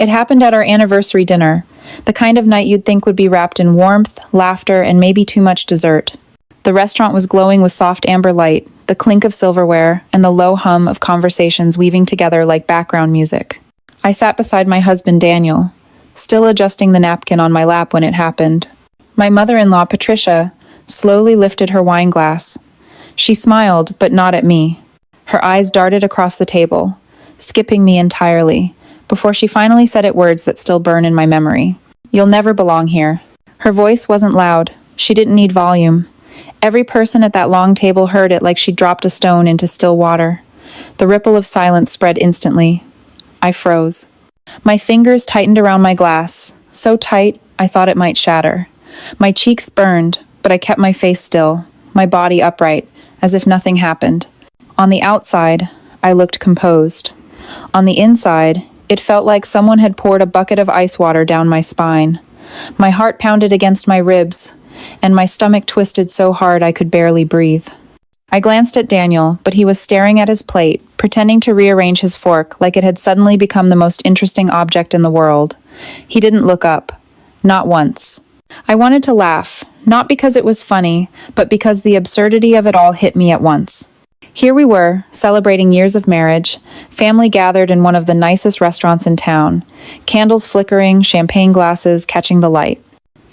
It happened at our anniversary dinner, the kind of night you'd think would be wrapped in warmth, laughter, and maybe too much dessert. The restaurant was glowing with soft amber light, the clink of silverware, and the low hum of conversations weaving together like background music. I sat beside my husband Daniel, still adjusting the napkin on my lap when it happened. My mother-in-law, Patricia, slowly lifted her wine glass. She smiled, but not at me. Her eyes darted across the table, skipping me entirely, before she finally said it words that still burn in my memory. "You'll never belong here." Her voice wasn't loud. She didn't need volume. Every person at that long table heard it like she dropped a stone into still water. The ripple of silence spread instantly. I froze. My fingers tightened around my glass, so tight I thought it might shatter. My cheeks burned, but I kept my face still, my body upright, as if nothing happened. On the outside, I looked composed. On the inside, it felt like someone had poured a bucket of ice water down my spine. My heart pounded against my ribs, and my stomach twisted so hard I could barely breathe. I glanced at Daniel, but he was staring at his plate, pretending to rearrange his fork like it had suddenly become the most interesting object in the world. He didn't look up. Not once. I wanted to laugh, not because it was funny, but because the absurdity of it all hit me at once. Here we were, celebrating years of marriage, family gathered in one of the nicest restaurants in town, candles flickering, champagne glasses catching the light.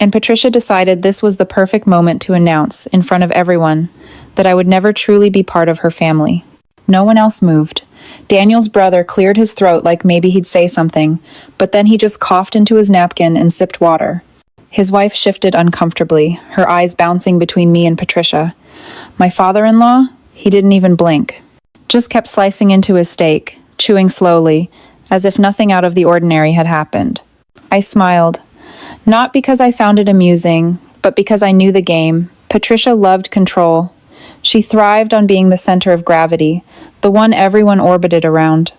And Patricia decided this was the perfect moment to announce, in front of everyone, that I would never truly be part of her family. No one else moved. Daniel's brother cleared his throat like maybe he'd say something, but then he just coughed into his napkin and sipped water. His wife shifted uncomfortably, her eyes bouncing between me and Patricia. My father-in-law? He didn't even blink. Just kept slicing into his steak, chewing slowly, as if nothing out of the ordinary had happened. I smiled. Not because I found it amusing, but because I knew the game. Patricia loved control. She thrived on being the center of gravity, the one everyone orbited around.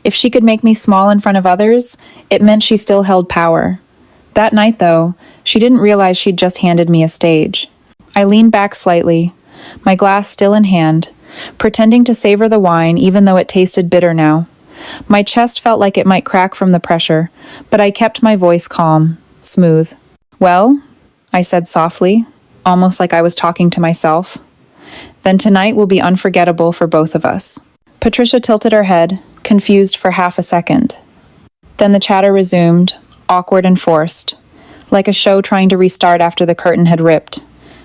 If she could make me small in front of others, it meant she still held power. That night, though, she didn't realize she'd just handed me a stage. I leaned back slightly, my glass still in hand, pretending to savor the wine even though it tasted bitter now. My chest felt like it might crack from the pressure, but I kept my voice calm, smooth. "Well," I said softly, almost like I was talking to myself, "then tonight will be unforgettable for both of us." Patricia tilted her head, confused for half a second. Then the chatter resumed, awkward and forced, like a show trying to restart after the curtain had ripped.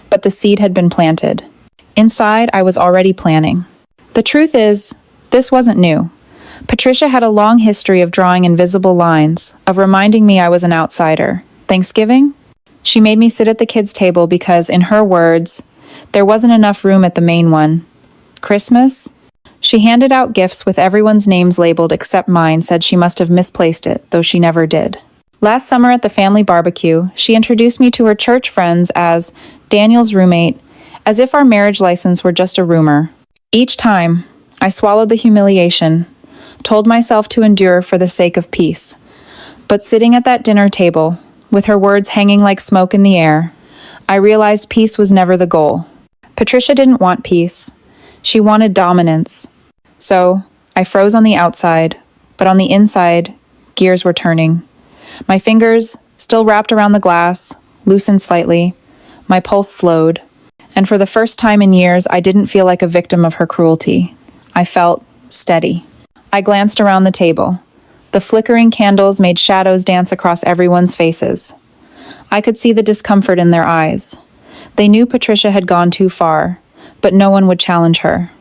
But the seed had been planted. Inside, I was already planning. The truth is, this wasn't new. Patricia had a long history of drawing invisible lines, of reminding me I was an outsider. Thanksgiving? She made me sit at the kids' table because, in her words, there wasn't enough room at the main one. Christmas? She handed out gifts with everyone's names labeled except mine, said she must have misplaced it, though she never did. Last summer at the family barbecue, she introduced me to her church friends as Daniel's roommate, as if our marriage license were just a rumor. Each time, I swallowed the humiliation, told myself to endure for the sake of peace. But sitting at that dinner table, with her words hanging like smoke in the air, I realized peace was never the goal. Patricia didn't want peace. She wanted dominance. So, I froze on the outside, but on the inside, gears were turning. My fingers, still wrapped around the glass, loosened slightly. My pulse slowed. And for the first time in years, I didn't feel like a victim of her cruelty. I felt steady. I glanced around the table. The flickering candles made shadows dance across everyone's faces. I could see the discomfort in their eyes. They knew Patricia had gone too far, but no one would challenge her.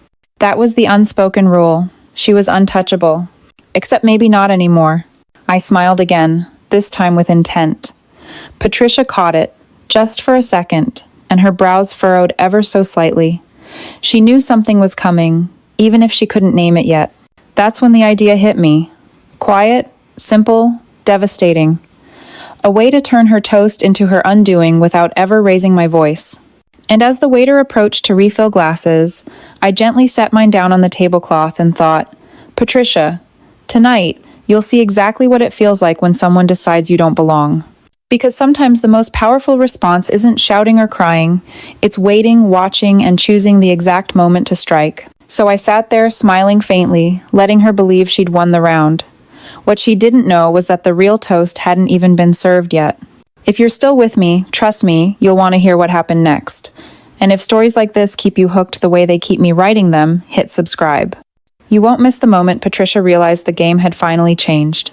That was the unspoken rule. She was untouchable. Except maybe not anymore. I smiled again, this time with intent. Patricia caught it, just for a second, and her brows furrowed ever so slightly. She knew something was coming, even if she couldn't name it yet. That's when the idea hit me. Quiet, simple, devastating. A way to turn her toast into her undoing without ever raising my voice. And as the waiter approached to refill glasses, I gently set mine down on the tablecloth and thought, "Patricia, tonight, you'll see exactly what it feels like when someone decides you don't belong." Because sometimes the most powerful response isn't shouting or crying, it's waiting, watching, and choosing the exact moment to strike. So I sat there, smiling faintly, letting her believe she'd won the round. What she didn't know was that the real toast hadn't even been served yet. If you're still with me, trust me, you'll want to hear what happened next. And if stories like this keep you hooked the way they keep me writing them, hit subscribe. You won't miss the moment Patricia realized the game had finally changed.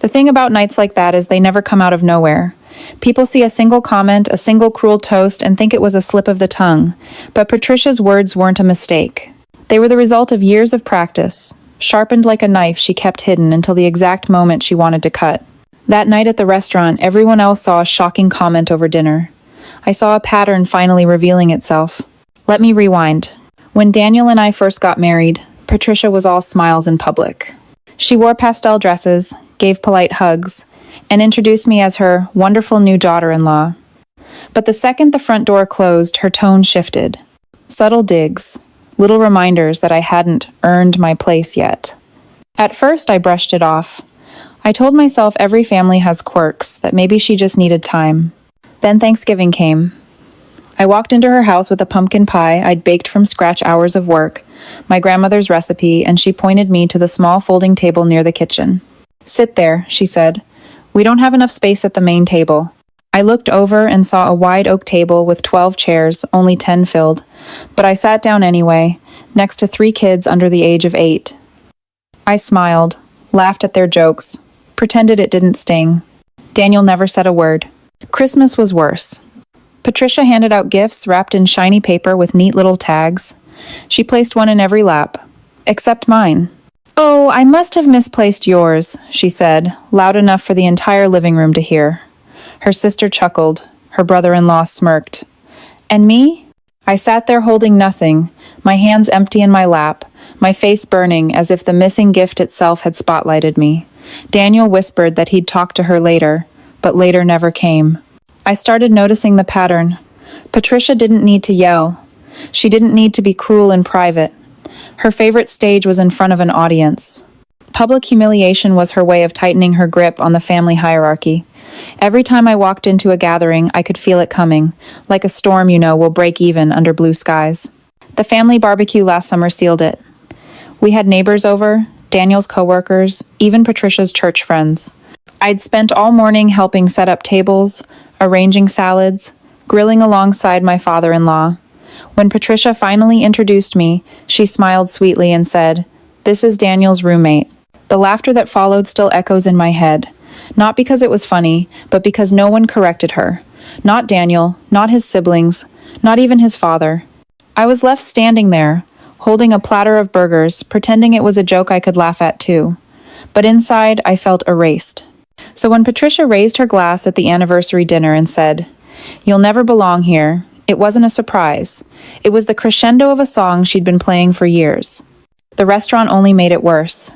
The thing about nights like that is they never come out of nowhere. People see a single comment, a single cruel toast, and think it was a slip of the tongue. But Patricia's words weren't a mistake. They were the result of years of practice, sharpened like a knife she kept hidden until the exact moment she wanted to cut. That night at the restaurant, everyone else saw a shocking comment over dinner. I saw a pattern finally revealing itself. Let me rewind. When Daniel and I first got married, Patricia was all smiles in public. She wore pastel dresses, gave polite hugs, and introduced me as her wonderful new daughter-in-law. But the second the front door closed, her tone shifted. Subtle digs, little reminders that I hadn't earned my place yet. At first, I brushed it off. I told myself every family has quirks, that maybe she just needed time. Then Thanksgiving came. I walked into her house with a pumpkin pie I'd baked from scratch hours of work, my grandmother's recipe, and she pointed me to the small folding table near the kitchen. "Sit there," she said. "We don't have enough space at the main table." I looked over and saw a wide oak table with 12 chairs, only 10 filled, but I sat down anyway, next to 3 kids under the age of 8. I smiled, laughed at their jokes, pretended it didn't sting. Daniel never said a word. Christmas was worse. Patricia handed out gifts wrapped in shiny paper with neat little tags. She placed one in every lap, except mine. "Oh, I must have misplaced yours," she said, loud enough for the entire living room to hear. Her sister chuckled. Her brother-in-law smirked. And me? I sat there holding nothing, my hands empty in my lap, my face burning as if the missing gift itself had spotlighted me. Daniel whispered that he'd talk to her later, but later never came. I started noticing the pattern. Patricia didn't need to yell. She didn't need to be cruel in private. Her favorite stage was in front of an audience. Public humiliation was her way of tightening her grip on the family hierarchy. Every time I walked into a gathering, I could feel it coming, like a storm will break even under blue skies. The family barbecue last summer sealed it. We had neighbors over, Daniel's coworkers, even Patricia's church friends. I'd spent all morning helping set up tables, arranging salads, grilling alongside my father-in-law. When Patricia finally introduced me, she smiled sweetly and said, "This is Daniel's roommate." The laughter that followed still echoes in my head, not because it was funny, but because no one corrected her. Not Daniel, not his siblings, not even his father. I was left standing there, holding a platter of burgers, pretending it was a joke I could laugh at too. But inside, I felt erased. So when Patricia raised her glass at the anniversary dinner and said, "You'll never belong here," it wasn't a surprise. It was the crescendo of a song she'd been playing for years. The restaurant only made it worse.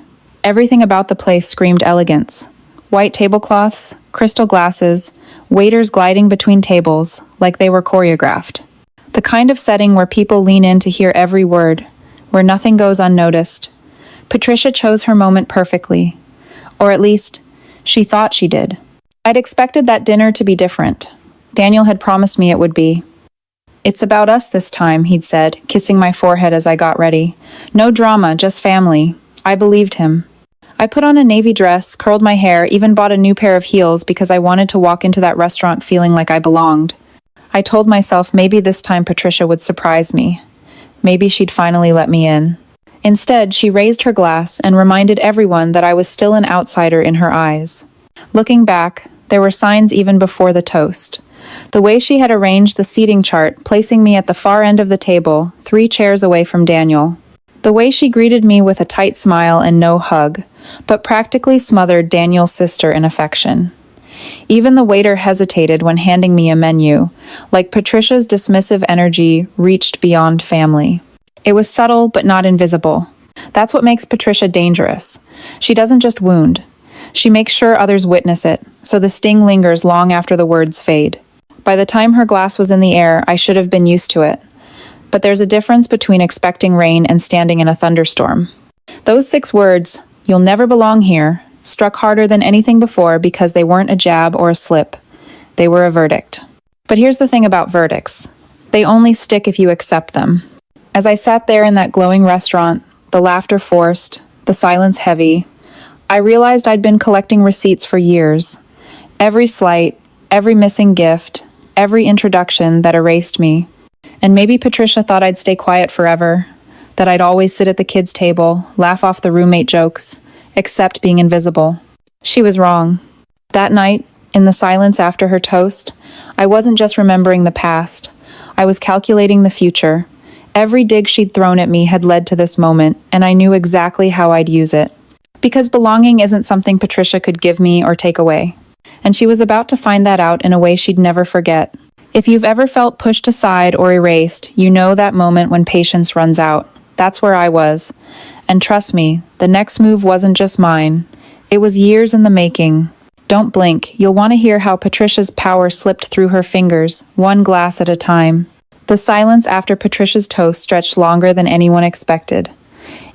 Everything about the place screamed elegance. White tablecloths, crystal glasses, waiters gliding between tables, like they were choreographed. The kind of setting where people lean in to hear every word, where nothing goes unnoticed. Patricia chose her moment perfectly. Or at least, she thought she did. I'd expected that dinner to be different. Daniel had promised me it would be. "It's about us this time," he'd said, kissing my forehead as I got ready. "No drama, just family." I believed him. I put on a navy dress, curled my hair, even bought a new pair of heels because I wanted to walk into that restaurant feeling like I belonged. I told myself maybe this time Patricia would surprise me. Maybe she'd finally let me in. Instead, she raised her glass and reminded everyone that I was still an outsider in her eyes. Looking back, there were signs even before the toast. The way she had arranged the seating chart, placing me at the far end of the table, 3 chairs away from Daniel. The way she greeted me with a tight smile and no hug, but practically smothered Daniel's sister in affection. Even the waiter hesitated when handing me a menu, like Patricia's dismissive energy reached beyond family. It was subtle but not invisible. That's what makes Patricia dangerous. She doesn't just wound. She makes sure others witness it, so the sting lingers long after the words fade. By the time her glass was in the air, I should have been used to it. But there's a difference between expecting rain and standing in a thunderstorm. Those 6 words, "You'll never belong here," struck harder than anything before because they weren't a jab or a slip. They were a verdict. But here's the thing about verdicts. They only stick if you accept them. As I sat there in that glowing restaurant, the laughter forced, the silence heavy, I realized I'd been collecting receipts for years. Every slight, every missing gift, every introduction that erased me. And maybe Patricia thought I'd stay quiet forever, that I'd always sit at the kids' table, laugh off the roommate jokes, accept being invisible. She was wrong. That night, in the silence after her toast, I wasn't just remembering the past. I was calculating the future. Every dig she'd thrown at me had led to this moment, and I knew exactly how I'd use it. Because belonging isn't something Patricia could give me or take away. And she was about to find that out in a way she'd never forget. If you've ever felt pushed aside or erased, you know that moment when patience runs out. That's where I was. And trust me, the next move wasn't just mine. It was years in the making. Don't blink. You'll want to hear how Patricia's power slipped through her fingers, one glass at a time. The silence after Patricia's toast stretched longer than anyone expected.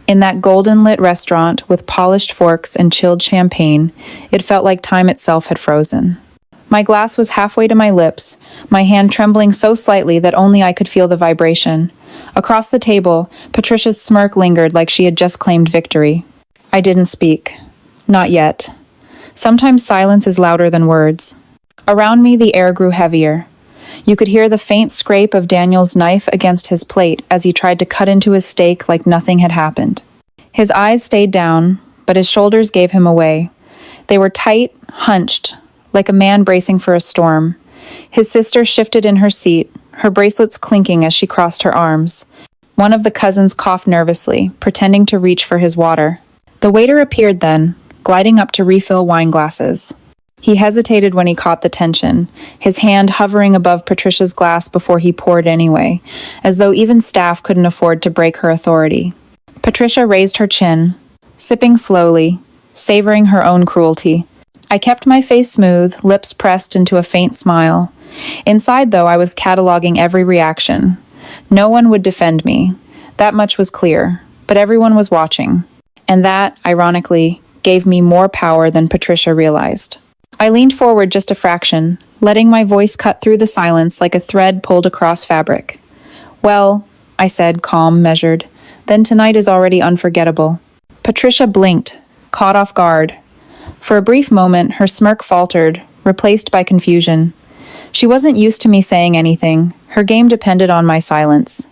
In that golden-lit restaurant with polished forks and chilled champagne, it felt like time itself had frozen. My glass was halfway to my lips, my hand trembling so slightly that only I could feel the vibration. Across the table, Patricia's smirk lingered like she had just claimed victory. I didn't speak. Not yet. Sometimes silence is louder than words. Around me, the air grew heavier. You could hear the faint scrape of Daniel's knife against his plate as he tried to cut into his steak like nothing had happened. His eyes stayed down, but his shoulders gave him away. They were tight, hunched, like a man bracing for a storm. His sister shifted in her seat, her bracelets clinking as she crossed her arms. One of the cousins coughed nervously, pretending to reach for his water. The waiter appeared then, gliding up to refill wine glasses. He hesitated when he caught the tension, his hand hovering above Patricia's glass before he poured anyway, as though even staff couldn't afford to break her authority. Patricia raised her chin, sipping slowly, savoring her own cruelty. I kept my face smooth, lips pressed into a faint smile. Inside, though, I was cataloging every reaction. No one would defend me. That much was clear, but everyone was watching. And that, ironically, gave me more power than Patricia realized. I leaned forward just a fraction, letting my voice cut through the silence like a thread pulled across fabric. Well, I said, calm, measured, then tonight is already unforgettable. Patricia blinked, caught off guard. For a brief moment, her smirk faltered, replaced by confusion. She wasn't used to me saying anything. Her game depended on my silence.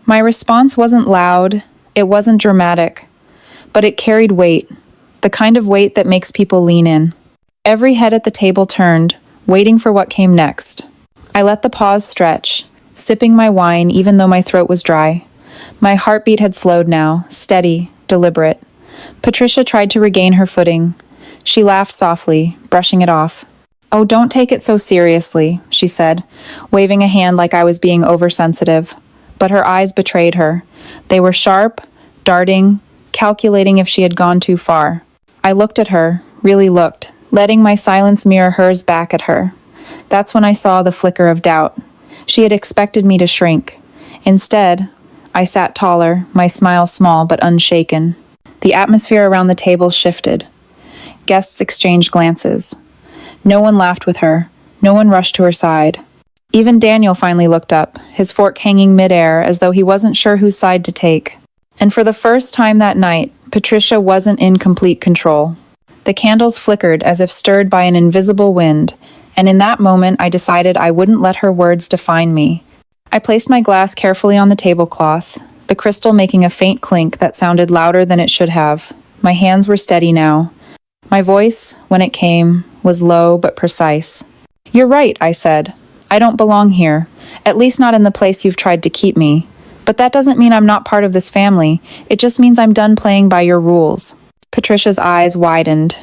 My response wasn't loud, it wasn't dramatic, but it carried weight, the kind of weight that makes people lean in. Every head at the table turned, waiting for what came next. I let the pause stretch, sipping my wine even though my throat was dry. My heartbeat had slowed now, steady, deliberate. Patricia tried to regain her footing. She laughed softly, brushing it off. "Oh, don't take it so seriously," she said, waving a hand like I was being oversensitive. But her eyes betrayed her. They were sharp, darting, calculating if she had gone too far. I looked at her, really looked, letting my silence mirror hers back at her. That's when I saw the flicker of doubt. She had expected me to shrink. Instead, I sat taller, my smile small but unshaken. The atmosphere around the table shifted. Guests exchanged glances. No one laughed with her. No one rushed to her side. Even Daniel finally looked up, his fork hanging midair as though he wasn't sure whose side to take. And for the first time that night, Patricia wasn't in complete control. The candles flickered as if stirred by an invisible wind, and in that moment I decided I wouldn't let her words define me. I placed my glass carefully on the tablecloth, the crystal making a faint clink that sounded louder than it should have. My hands were steady now. My voice, when it came, was low but precise. "You're right," I said. "I don't belong here, at least not in the place you've tried to keep me. But that doesn't mean I'm not part of this family. It just means I'm done playing by your rules." Patricia's eyes widened.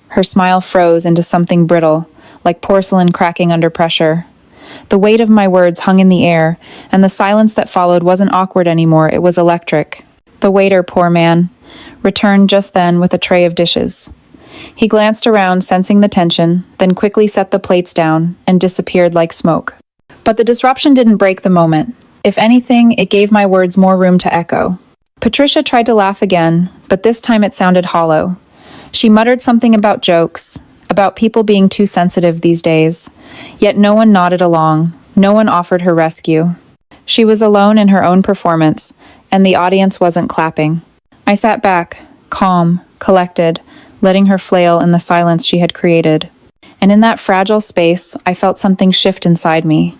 Her smile froze into something brittle, like porcelain cracking under pressure. The weight of my words hung in the air, and the silence that followed wasn't awkward anymore, it was electric. The waiter, poor man, returned just then with a tray of dishes. He glanced around, sensing the tension, then quickly set the plates down and disappeared like smoke. But the disruption didn't break the moment. If anything, it gave my words more room to echo. Patricia tried to laugh again, but this time it sounded hollow. She muttered something about jokes, about people being too sensitive these days. Yet no one nodded along, no one offered her rescue. She was alone in her own performance, and the audience wasn't clapping. I sat back, calm, collected, letting her flail in the silence she had created. And in that fragile space, I felt something shift inside me.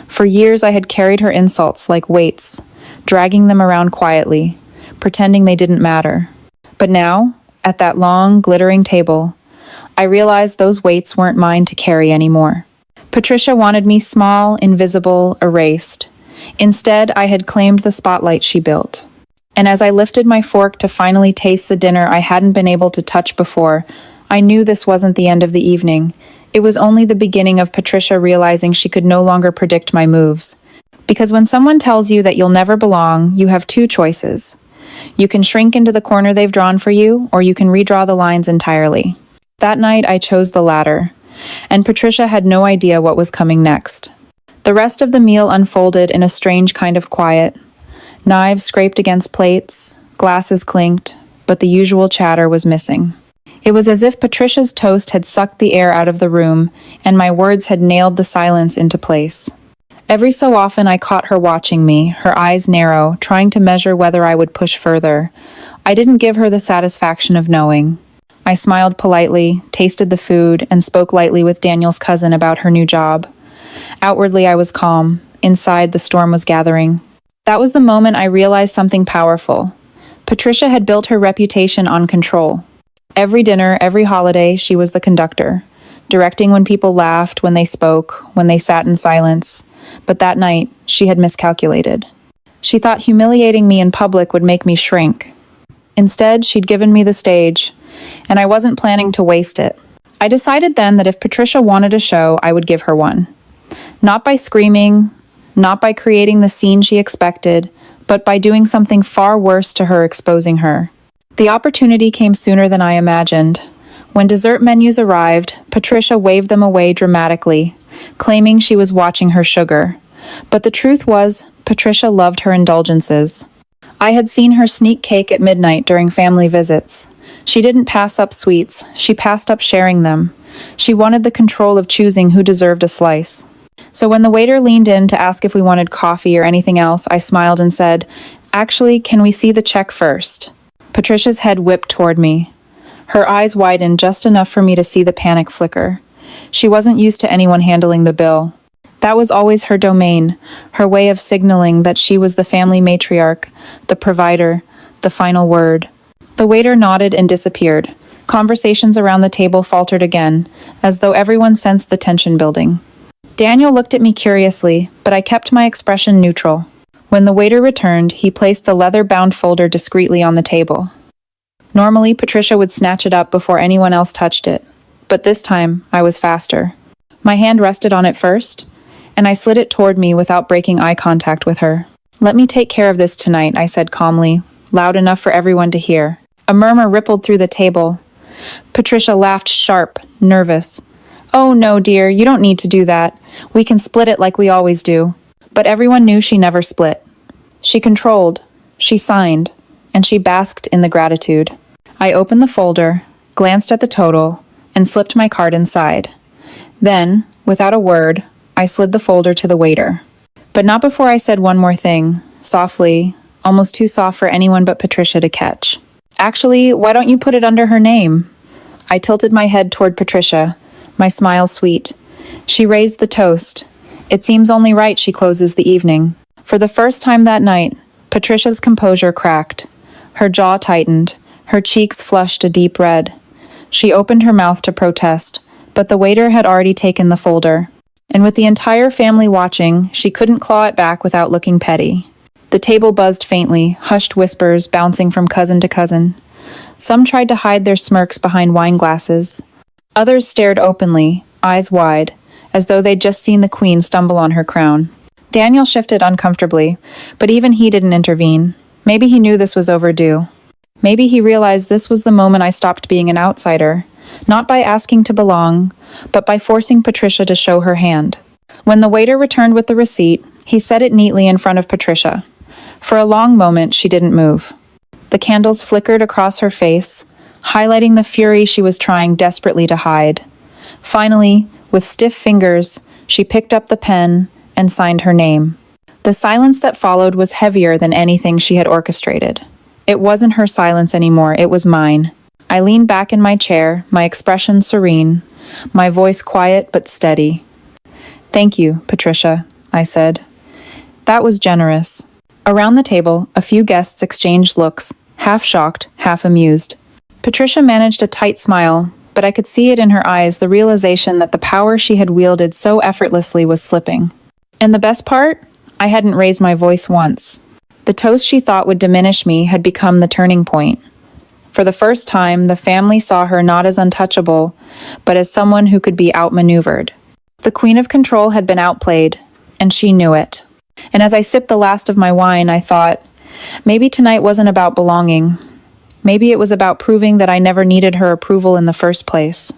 For years, I had carried her insults like weights, dragging them around quietly, pretending they didn't matter. But now, at that long, glittering table, I realized those weights weren't mine to carry anymore. Patricia wanted me small, invisible, erased. Instead, I had claimed the spotlight she built. And as I lifted my fork to finally taste the dinner I hadn't been able to touch before, I knew this wasn't the end of the evening. It was only the beginning of Patricia realizing she could no longer predict my moves. Because when someone tells you that you'll never belong, you have two choices. You can shrink into the corner they've drawn for you, or you can redraw the lines entirely. That night, I chose the latter, and Patricia had no idea what was coming next. The rest of the meal unfolded in a strange kind of quiet. Knives scraped against plates, glasses clinked, but the usual chatter was missing. It was as if Patricia's toast had sucked the air out of the room, and my words had nailed the silence into place. Every so often I caught her watching me, her eyes narrow, trying to measure whether I would push further. I didn't give her the satisfaction of knowing. I smiled politely, tasted the food, and spoke lightly with Daniel's cousin about her new job. Outwardly, I was calm. Inside, the storm was gathering. That was the moment I realized something powerful. Patricia had built her reputation on control. Every dinner, every holiday, she was the conductor, directing when people laughed, when they spoke, when they sat in silence. But that night, she had miscalculated. She thought humiliating me in public would make me shrink. Instead, she'd given me the stage, and I wasn't planning to waste it. I decided then that if Patricia wanted a show, I would give her one. Not by screaming, not by creating the scene she expected, but by doing something far worse to her, exposing her. The opportunity came sooner than I imagined. When dessert menus arrived, Patricia waved them away dramatically, claiming she was watching her sugar. But the truth was, Patricia loved her indulgences. I had seen her sneak cake at midnight during family visits. She didn't pass up sweets, she passed up sharing them. She wanted the control of choosing who deserved a slice. So when the waiter leaned in to ask if we wanted coffee or anything else, I smiled and said, "Actually, can we see the check first?" Patricia's head whipped toward me. Her eyes widened just enough for me to see the panic flicker. She wasn't used to anyone handling the bill. That was always her domain, her way of signaling that she was the family matriarch, the provider, the final word. The waiter nodded and disappeared. Conversations around the table faltered again, as though everyone sensed the tension building. Daniel looked at me curiously, but I kept my expression neutral. When the waiter returned, he placed the leather-bound folder discreetly on the table. Normally, Patricia would snatch it up before anyone else touched it, but this time, I was faster. My hand rested on it first, and I slid it toward me without breaking eye contact with her. "Let me take care of this tonight," I said calmly, loud enough for everyone to hear. A murmur rippled through the table. Patricia laughed sharp, nervous. "Oh no, dear, you don't need to do that. We can split it like we always do." But everyone knew she never split. She controlled, she signed, and she basked in the gratitude. I opened the folder, glanced at the total, and slipped my card inside. Then, without a word, I slid the folder to the waiter. But not before I said one more thing, softly, almost too soft for anyone but Patricia to catch. "Actually, why don't you put it under her name?" I tilted my head toward Patricia, my smile sweet. She raised the toast. It seems only right she closes the evening. For the first time that night, Patricia's composure cracked. Her jaw tightened, her cheeks flushed a deep red. She opened her mouth to protest, but the waiter had already taken the folder. And with the entire family watching, she couldn't claw it back without looking petty. The table buzzed faintly, hushed whispers bouncing from cousin to cousin. Some tried to hide their smirks behind wine glasses. Others stared openly, eyes wide, as though they'd just seen the queen stumble on her crown. Daniel shifted uncomfortably, but even he didn't intervene. Maybe he knew this was overdue. Maybe he realized this was the moment I stopped being an outsider, not by asking to belong, but by forcing Patricia to show her hand. When the waiter returned with the receipt, he set it neatly in front of Patricia. For a long moment, she didn't move. The candles flickered across her face, highlighting the fury she was trying desperately to hide. Finally, with stiff fingers, she picked up the pen and signed her name. The silence that followed was heavier than anything she had orchestrated. It wasn't her silence anymore, it was mine. I leaned back in my chair, my expression serene, my voice quiet but steady. "Thank you, Patricia," I said. That was generous. Around the table, a few guests exchanged looks, half shocked, half amused. Patricia managed a tight smile, but I could see it in her eyes, the realization that the power she had wielded so effortlessly was slipping. And the best part? I hadn't raised my voice once. The toast she thought would diminish me had become the turning point. For the first time, the family saw her not as untouchable, but as someone who could be outmaneuvered. The Queen of Control had been outplayed, and she knew it. And as I sipped the last of my wine, I thought, maybe tonight wasn't about belonging. Maybe it was about proving that I never needed her approval in the first place.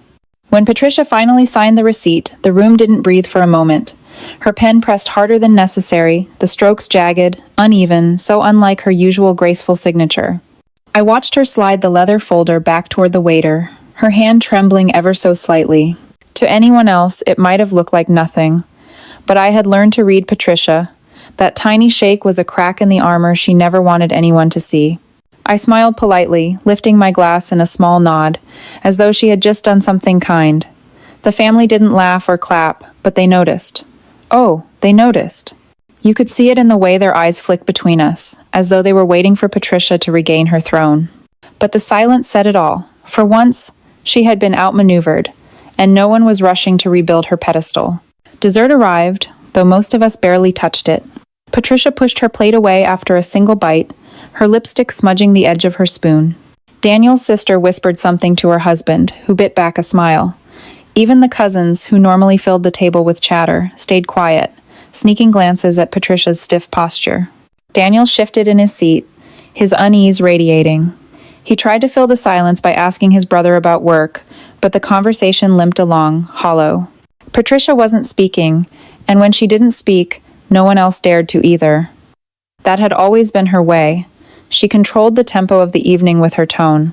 When Patricia finally signed the receipt, the room didn't breathe for a moment. Her pen pressed harder than necessary, the strokes jagged, uneven, so unlike her usual graceful signature. I watched her slide the leather folder back toward the waiter, her hand trembling ever so slightly. To anyone else, it might have looked like nothing. But I had learned to read Patricia. That tiny shake was a crack in the armor she never wanted anyone to see. I smiled politely, lifting my glass in a small nod, as though she had just done something kind. The family didn't laugh or clap, but they noticed. Oh, they noticed. You could see it in the way their eyes flicked between us, as though they were waiting for Patricia to regain her throne. But the silence said it all. For once, she had been outmaneuvered, and no one was rushing to rebuild her pedestal. Dessert arrived, though most of us barely touched it. Patricia pushed her plate away after a single bite, her lipstick smudging the edge of her spoon. Daniel's sister whispered something to her husband, who bit back a smile. Even the cousins, who normally filled the table with chatter, stayed quiet, sneaking glances at Patricia's stiff posture. Daniel shifted in his seat, his unease radiating. He tried to fill the silence by asking his brother about work, but the conversation limped along, hollow. Patricia wasn't speaking, and when she didn't speak, no one else dared to either. That had always been her way. She controlled the tempo of the evening with her tone.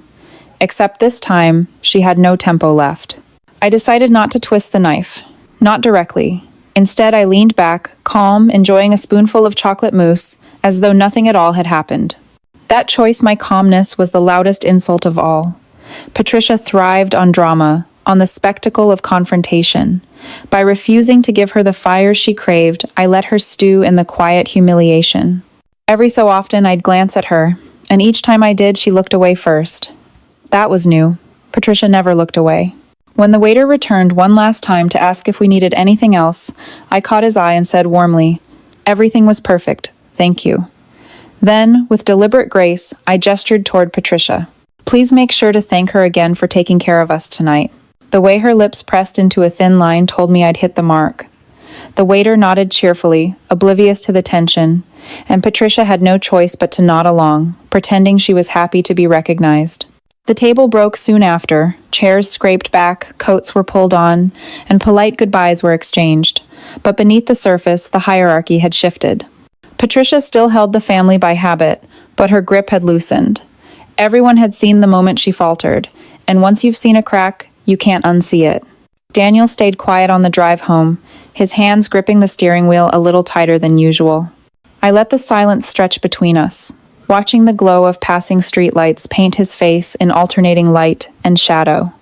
Except this time, she had no tempo left. I decided not to twist the knife. Not directly. Instead, I leaned back, calm, enjoying a spoonful of chocolate mousse, as though nothing at all had happened. That choice, my calmness, was the loudest insult of all. Patricia thrived on drama, on the spectacle of confrontation. By refusing to give her the fire she craved, I let her stew in the quiet humiliation. Every so often, I'd glance at her, and each time I did, she looked away first. That was new. Patricia never looked away. When the waiter returned one last time to ask if we needed anything else, I caught his eye and said warmly, "Everything was perfect. Thank you." Then, with deliberate grace, I gestured toward Patricia. "Please make sure to thank her again for taking care of us tonight." The way her lips pressed into a thin line told me I'd hit the mark. The waiter nodded cheerfully, oblivious to the tension, and Patricia had no choice but to nod along, pretending she was happy to be recognized. The table broke soon after, chairs scraped back, coats were pulled on, and polite goodbyes were exchanged. But beneath the surface, the hierarchy had shifted. Patricia still held the family by habit, but her grip had loosened. Everyone had seen the moment she faltered, and once you've seen a crack, you can't unsee it. Daniel stayed quiet on the drive home, his hands gripping the steering wheel a little tighter than usual. I let the silence stretch between us, watching the glow of passing streetlights paint his face in alternating light and shadow.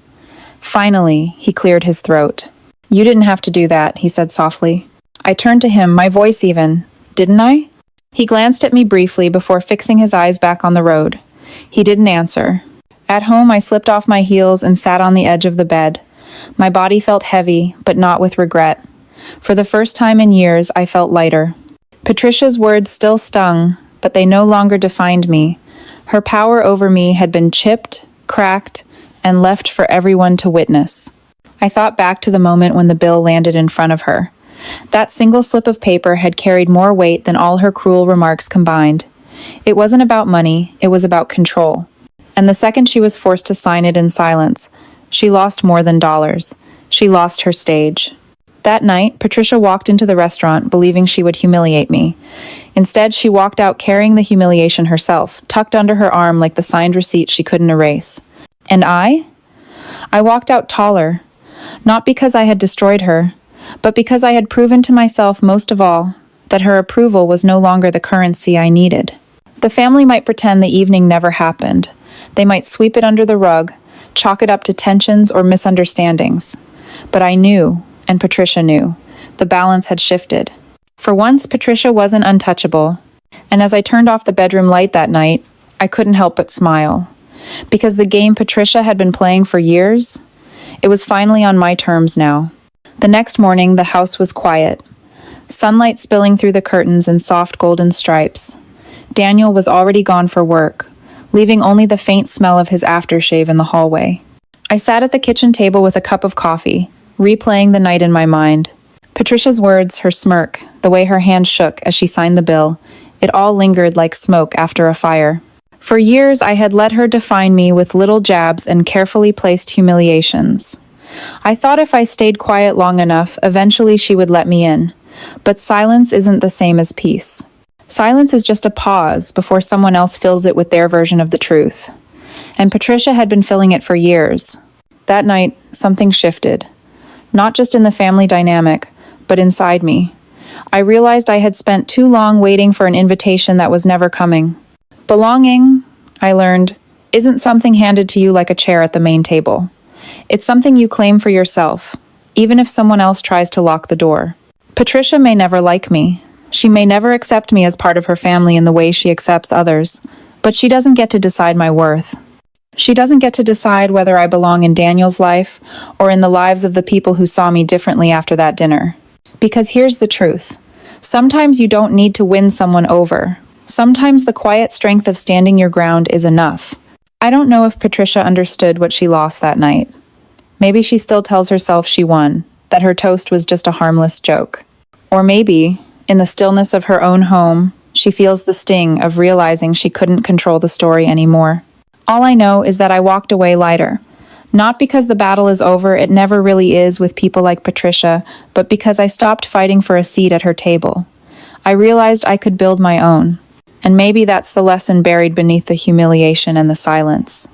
Finally, he cleared his throat. "You didn't have to do that," he said softly. I turned to him, my voice even. "Didn't I?" He glanced at me briefly before fixing his eyes back on the road. He didn't answer. At home, I slipped off my heels and sat on the edge of the bed. My body felt heavy, but not with regret. For the first time in years, I felt lighter. Patricia's words still stung, but they no longer defined me. Her power over me had been chipped, cracked, and left for everyone to witness. I thought back to the moment when the bill landed in front of her. That single slip of paper had carried more weight than all her cruel remarks combined. It wasn't about money, it was about control. And the second she was forced to sign it in silence, she lost more than dollars. She lost her stage. That night, Patricia walked into the restaurant believing she would humiliate me. Instead, she walked out carrying the humiliation herself, tucked under her arm like the signed receipt she couldn't erase. And I? I walked out taller, not because I had destroyed her, but because I had proven to myself most of all that her approval was no longer the currency I needed. The family might pretend the evening never happened. They might sweep it under the rug, chalk it up to tensions or misunderstandings. But I knew, and Patricia knew, the balance had shifted. For once, Patricia wasn't untouchable, and as I turned off the bedroom light that night, I couldn't help but smile. Because the game Patricia had been playing for years, it was finally on my terms now. The next morning, the house was quiet, sunlight spilling through the curtains in soft golden stripes. Daniel was already gone for work, leaving only the faint smell of his aftershave in the hallway. I sat at the kitchen table with a cup of coffee, replaying the night in my mind. Patricia's words, her smirk, the way her hand shook as she signed the bill, it all lingered like smoke after a fire. For years, I had let her define me with little jabs and carefully placed humiliations. I thought if I stayed quiet long enough, eventually she would let me in. But silence isn't the same as peace. Silence is just a pause before someone else fills it with their version of the truth. And Patricia had been filling it for years. That night, something shifted. Not just in the family dynamic, but inside me. I realized I had spent too long waiting for an invitation that was never coming. Belonging, I learned, isn't something handed to you like a chair at the main table. It's something you claim for yourself, even if someone else tries to lock the door. Patricia may never like me. She may never accept me as part of her family in the way she accepts others, but she doesn't get to decide my worth. She doesn't get to decide whether I belong in Daniel's life or in the lives of the people who saw me differently after that dinner. Because here's the truth. Sometimes you don't need to win someone over. Sometimes the quiet strength of standing your ground is enough. I don't know if Patricia understood what she lost that night. Maybe she still tells herself she won, that her toast was just a harmless joke. Or maybe, in the stillness of her own home, she feels the sting of realizing she couldn't control the story anymore. All I know is that I walked away lighter. Not because the battle is over, it never really is with people like Patricia, but because I stopped fighting for a seat at her table. I realized I could build my own. And maybe that's the lesson buried beneath the humiliation and the silence.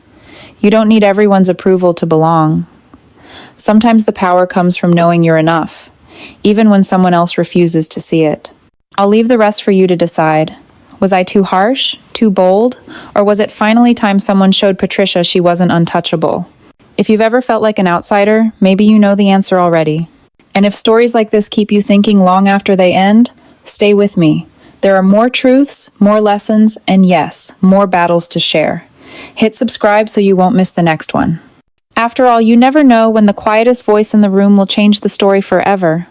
You don't need everyone's approval to belong. Sometimes the power comes from knowing you're enough, even when someone else refuses to see it. I'll leave the rest for you to decide. Was I too harsh, too bold, or was it finally time someone showed Patricia she wasn't untouchable? If you've ever felt like an outsider, maybe you know the answer already. And if stories like this keep you thinking long after they end, stay with me. There are more truths, more lessons, and yes, more battles to share. Hit subscribe so you won't miss the next one. After all, you never know when the quietest voice in the room will change the story forever.